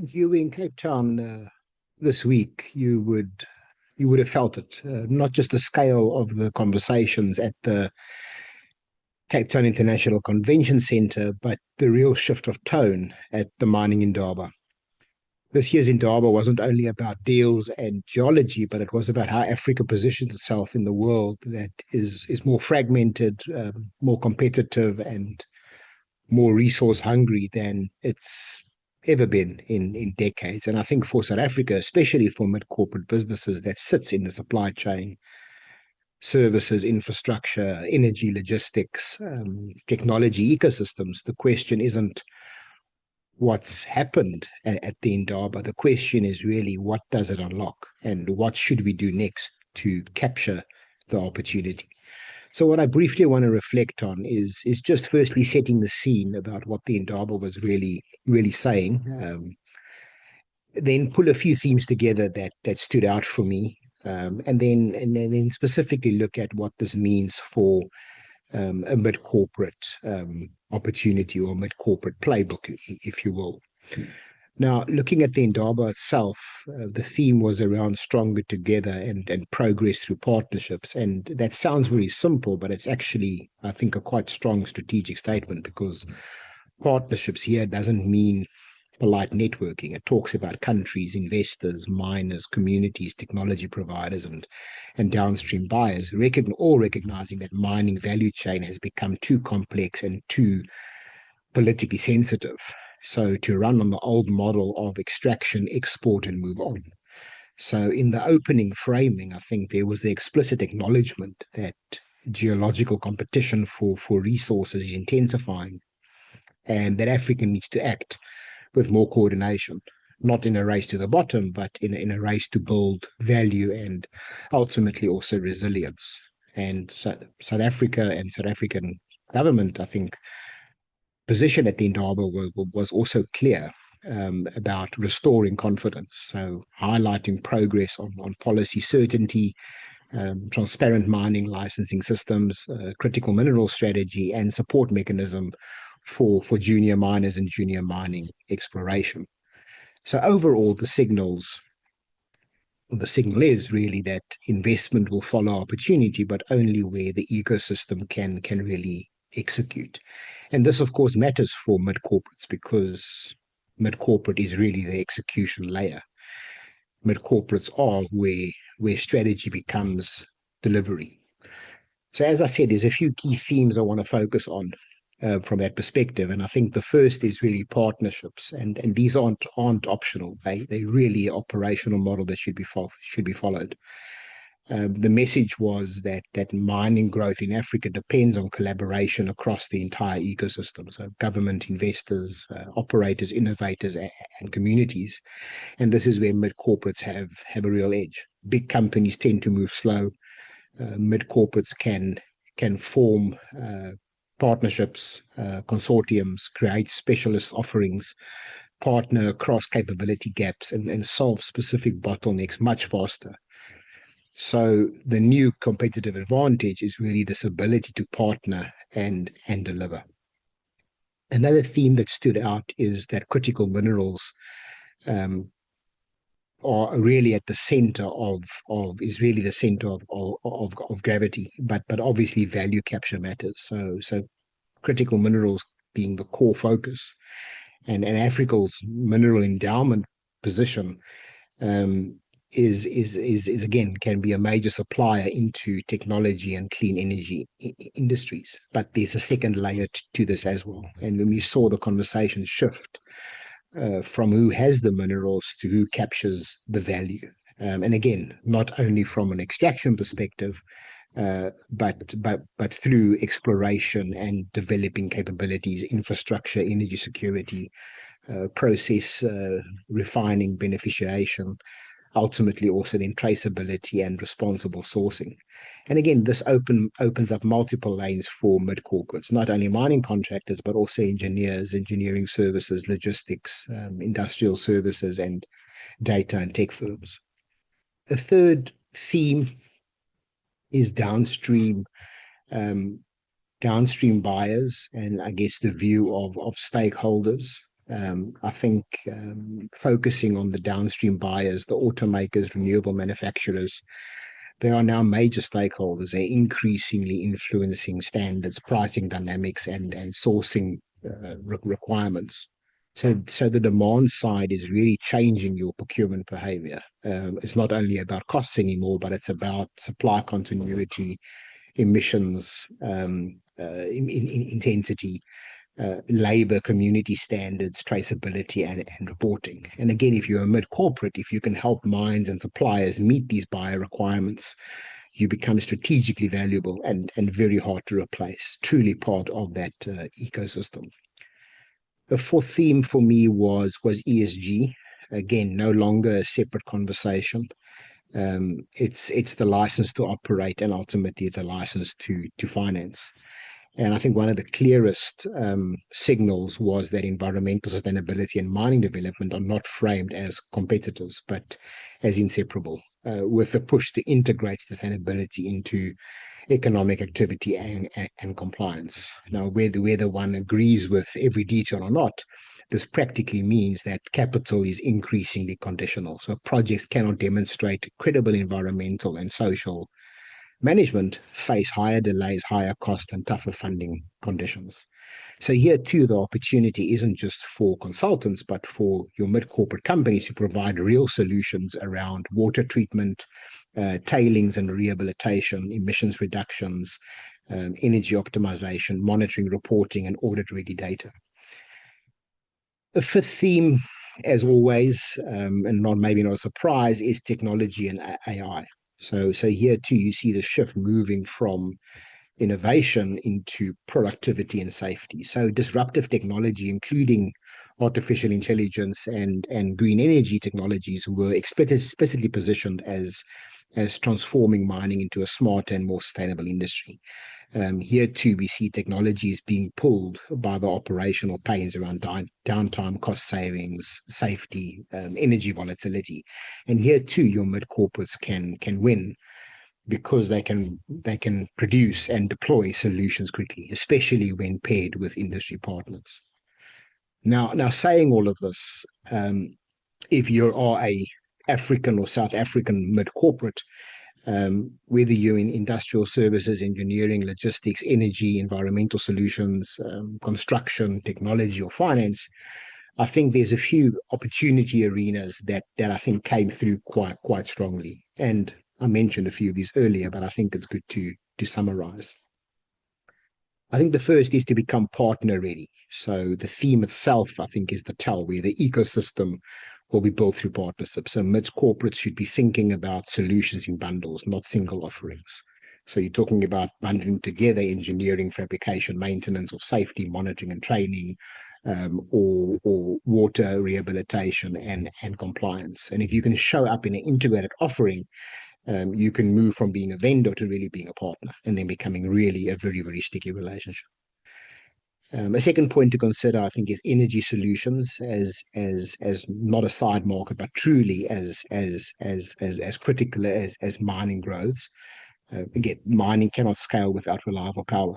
If you were in Cape Town this week, you would have felt it. Not just the scale of the conversations at the Cape Town International Convention Centre, but the real shift of tone at the mining Indaba. This year's Indaba wasn't only about deals and geology, but it was about how Africa positions itself in the world that is more fragmented, more competitive, and more resource hungry than it's ever been in decades. And I think for South Africa, especially for mid-corporate businesses that sits in the supply chain, services, infrastructure, energy, logistics, technology ecosystems, the question isn't what's happened at the Indaba. The question is really what does it unlock and what should we do next to capture the opportunity. So what I briefly want to reflect on is just firstly setting the scene about what the Indaba was really saying. Then pull a few themes together that stood out for me, and then specifically look at what this means for a mid corporate opportunity or mid corporate playbook, if you will. Now, looking at the Indaba itself, the theme was around stronger together and progress through partnerships. And that sounds very simple, but it's actually, I think, a quite strong strategic statement because partnerships here doesn't mean polite networking. It talks about countries, investors, miners, communities, technology providers, and downstream buyers, all recognizing that mining value chain has become too complex and too politically sensitive. So to run on the old model of extraction, export, and move on. So in the opening framing, I think there was the explicit acknowledgement that geological competition for resources is intensifying and that Africa needs to act with more coordination, not in a race to the bottom, but in a race to build value and ultimately also resilience. And so, South Africa and South African government, I think, position at the Indaba was also clear about restoring confidence. So highlighting progress on policy certainty, transparent mining licensing systems, critical mineral strategy, and support mechanism for junior miners and junior mining exploration. So overall, the signal is really that investment will follow opportunity, but only where the ecosystem can really execute. And this, of course, matters for mid corporates because mid corporate is really the execution layer. Mid corporates are where strategy becomes delivery. So, as I said, there's a few key themes I want to focus on from that perspective, and I think the first is really partnerships, and these aren't optional. They really operational model that should be followed. The message was that mining growth in Africa depends on collaboration across the entire ecosystem. So government, investors, operators, innovators, and communities. And this is where mid corporates have a real edge. Big companies tend to move slow. Mid corporates can form partnerships, consortiums, create specialist offerings, partner across capability gaps, and solve specific bottlenecks much faster. So the new competitive advantage is really this ability to partner and deliver. Another theme that stood out is that critical minerals um, are really at the center of is really the center of gravity, but obviously value capture matters. So critical minerals being the core focus, and Africa's mineral endowment position um, is again can be a major supplier into technology and clean energy industries. But there's a second layer to this as well. And when we saw the conversation shift from who has the minerals to who captures the value. And again, not only from an extraction perspective, but through exploration and developing capabilities, infrastructure, energy security, process refining, beneficiation, ultimately also then traceability and responsible sourcing. And again, this opens up multiple lanes for mid corporates, not only mining contractors, but also engineers, engineering services, logistics, industrial services, and data and tech firms. A third theme is um, downstream buyers, and I guess the view of stakeholders. I think focusing on the downstream buyers, the automakers, renewable manufacturers, they are now major stakeholders. They're increasingly influencing standards, pricing dynamics, and sourcing requirements. So the demand side is really changing your procurement behavior. It's not only about costs anymore, but it's about supply continuity, emissions, intensity, labor, community standards, traceability, and reporting. And again, if you're a mid corporate, if you can help mines and suppliers meet these buyer requirements, you become strategically valuable and very hard to replace, truly part of that ecosystem. The fourth theme for me was ESG. Again, no longer a separate conversation. It's the license to operate and ultimately the license to finance. And I think one of the clearest signals was that environmental sustainability and mining development are not framed as competitors, but as inseparable, with a push to integrate sustainability into economic activity and compliance. Now, whether one agrees with every detail or not, this practically means that capital is increasingly conditional. So projects cannot demonstrate credible environmental and social management face higher delays, higher costs, and tougher funding conditions. So here too, the opportunity isn't just for consultants, but for your mid-corporate companies to provide real solutions around water treatment, tailings and rehabilitation, emissions reductions, energy optimization, monitoring, reporting, and audit-ready data. The fifth theme, as always, and maybe not a surprise, is technology and AI. So here too, you see the shift moving from innovation into productivity and safety. So disruptive technology, including artificial intelligence and green energy technologies, were explicitly positioned as transforming mining into a smarter and more sustainable industry. Here too, we see technologies being pulled by the operational pains around downtime, cost savings, safety, energy volatility. And here too, your mid corporates can win because they can produce and deploy solutions quickly, especially when paired with industry partners. Now saying all of this, if you are a African or South African mid corporate, whether you're in industrial services, engineering, logistics, energy, environmental solutions, construction, technology, or finance, I think there's a few opportunity arenas that I think came through quite strongly. And I mentioned a few of these earlier, but I think it's good to summarize. I think the first is to become partner ready. So the theme itself, I think, is the tell, where the ecosystem will be built through partnership. So mid corporates should be thinking about solutions in bundles, not single offerings. So you're talking about bundling together engineering, fabrication, maintenance, or safety monitoring and training, or water rehabilitation and compliance. And if you can show up in an integrated offering, you can move from being a vendor to really being a partner, and then becoming really a very, very sticky relationship. A second point to consider, I think, is energy solutions as not a side market, but truly as critical as mining grows. Again, mining cannot scale without reliable power.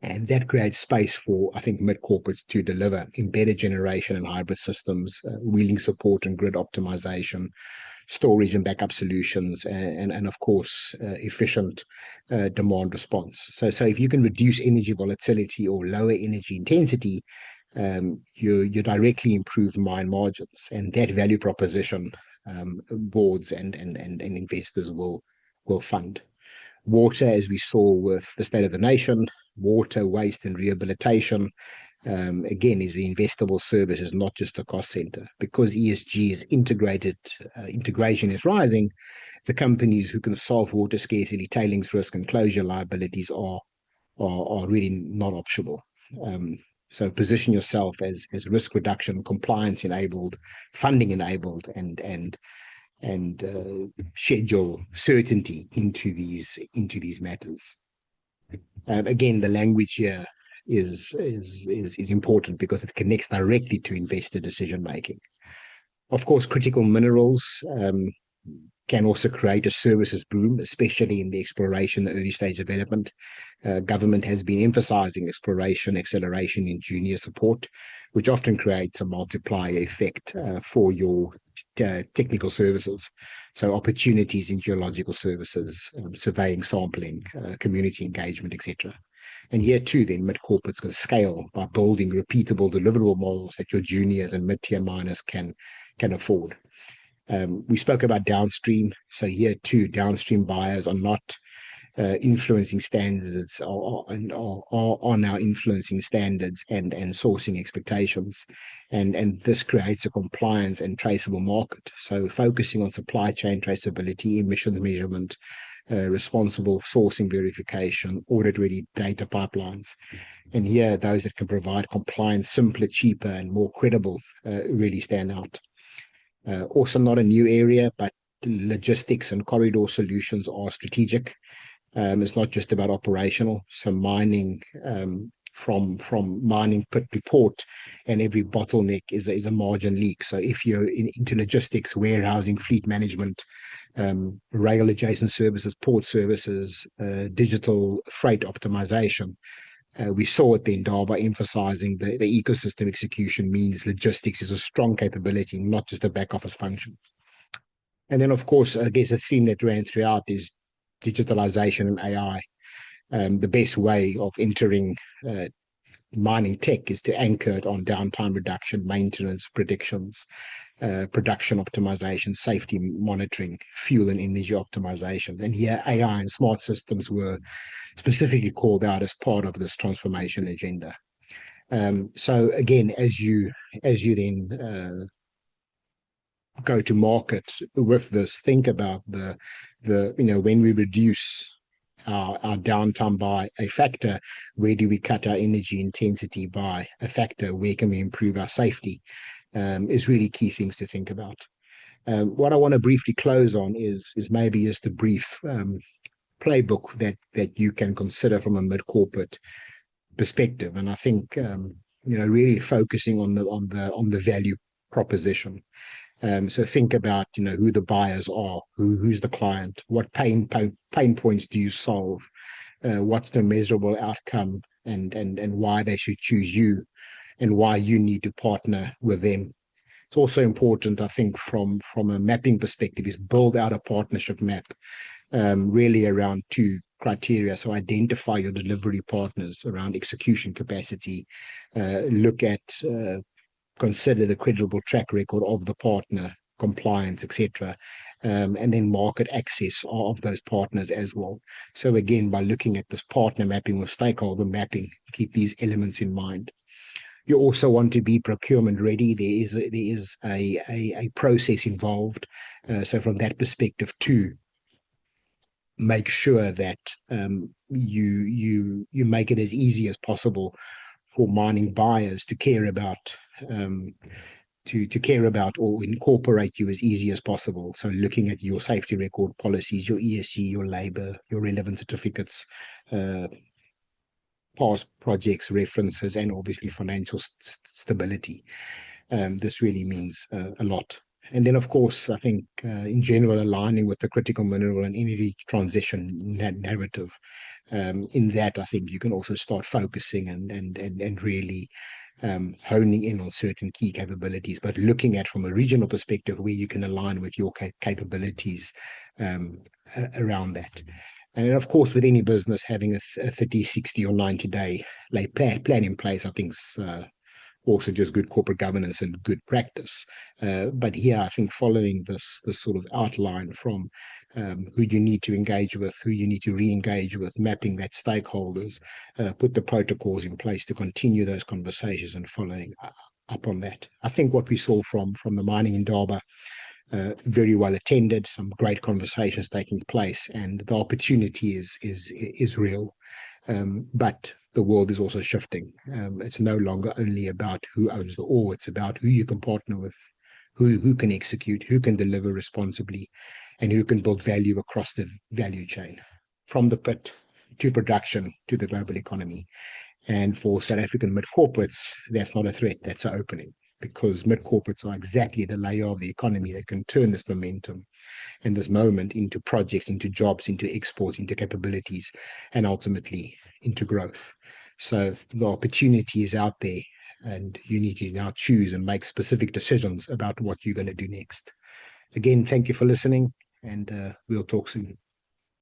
And that creates space for, I think, mid corporates to deliver embedded generation and hybrid systems, wheeling support and grid optimization, storage and backup solutions, and of course, efficient demand response. So if you can reduce energy volatility or lower energy intensity, you directly improve mine margins, and that value proposition boards and investors will fund. Water, as we saw with the State of the Nation, water, waste, and rehabilitation, again, is the investable service, is not just a cost center. Because ESG is integrated, integration is rising, the companies who can solve water scarcity, tailings risk, and closure liabilities are really not optional. So position yourself as risk reduction, compliance enabled, funding enabled, and schedule certainty into these matters. Again, the language here is important because it connects directly to investor decision making. Of course, critical minerals can also create a services boom, especially in the exploration, the early stage development. Government has been emphasizing exploration, acceleration in junior support, which often creates a multiplier effect for your technical services. So opportunities in geological services, surveying, sampling, community engagement, etc. And here too, then mid-corporates can scale by building repeatable deliverable models that your juniors and mid-tier miners can afford. We spoke about downstream. So here too, downstream buyers are not influencing standards are now influencing standards and sourcing expectations. And this creates a compliance and traceable market. So focusing on supply chain traceability, emissions measurement, responsible sourcing verification, audit-ready data pipelines. And here, those that can provide compliance simpler, cheaper, and more credible really stand out. Also not a new area, but logistics and corridor solutions are strategic. It's not just about operational. So mining from mining pit report, and every bottleneck is a margin leak. So if you're into logistics, warehousing, fleet management, rail adjacent services, port services, digital freight optimization. We saw at the Indaba emphasizing the ecosystem execution means logistics is a strong capability, not just a back office function. And then, of course, I guess a theme that ran throughout is digitalization and AI. The best way of entering mining tech is to anchor it on downtime reduction, maintenance predictions, production optimization, safety monitoring, fuel and energy optimization. And here AI and smart systems were specifically called out as part of this transformation agenda. So again, as you then go to market with this, think about the when we reduce our downtime by a factor, where do we cut our energy intensity by a factor? Where can we improve our safety? Is really key things to think about. What I want to briefly close on is maybe just a brief playbook that you can consider from a mid-corporate perspective. And I think really focusing on the value proposition. So think about who the buyers are, who's the client, what pain points do you solve, what's the measurable outcome, and why they should choose you, and why you need to partner with them. It's also important, I think, from a mapping perspective, is build out a partnership map, really around two criteria. So identify your delivery partners around execution capacity, look at consider the credible track record of the partner, compliance, etc., and then market access of those partners as well. So again, by looking at this partner mapping or stakeholder mapping, keep these elements in mind. You also want to be procurement ready. There is a process involved. So from that perspective too, make sure that you make it as easy as possible for mining buyers to care about care about or incorporate you as easy as possible. So looking at your safety record policies, your ESG, your labor, your relevant certificates, past projects, references, and obviously financial stability. This really means a lot. And then, of course, I think in general, aligning with the critical mineral and energy transition narrative. In that, I think you can also start focusing and really honing in on certain key capabilities, but looking at from a regional perspective where you can align with your capabilities around that. And then, of course, with any business, having a 30, 60 or 90-day plan in place, I think is also just good corporate governance and good practice. But here, I think following this sort of outline from who you need to engage with, who you need to re-engage with, mapping that stakeholders, put the protocols in place to continue those conversations and following up on that. I think what we saw from the mining Indaba, very well attended, some great conversations taking place, and the opportunity is real. But the world is also shifting. It's no longer only about who owns the ore, it's about who you can partner with, who can execute, who can deliver responsibly, and who can build value across the value chain, from the pit to production to the global economy. And for South African mid-corporates, that's not a threat, that's an opening. because mid corporates are exactly the layer of the economy that can turn this momentum and this moment into projects, into jobs, into exports, into capabilities, and ultimately into growth. So the opportunity is out there, and you need to now choose and make specific decisions about what you're going to do next. Again, thank you for listening, and we'll talk soon.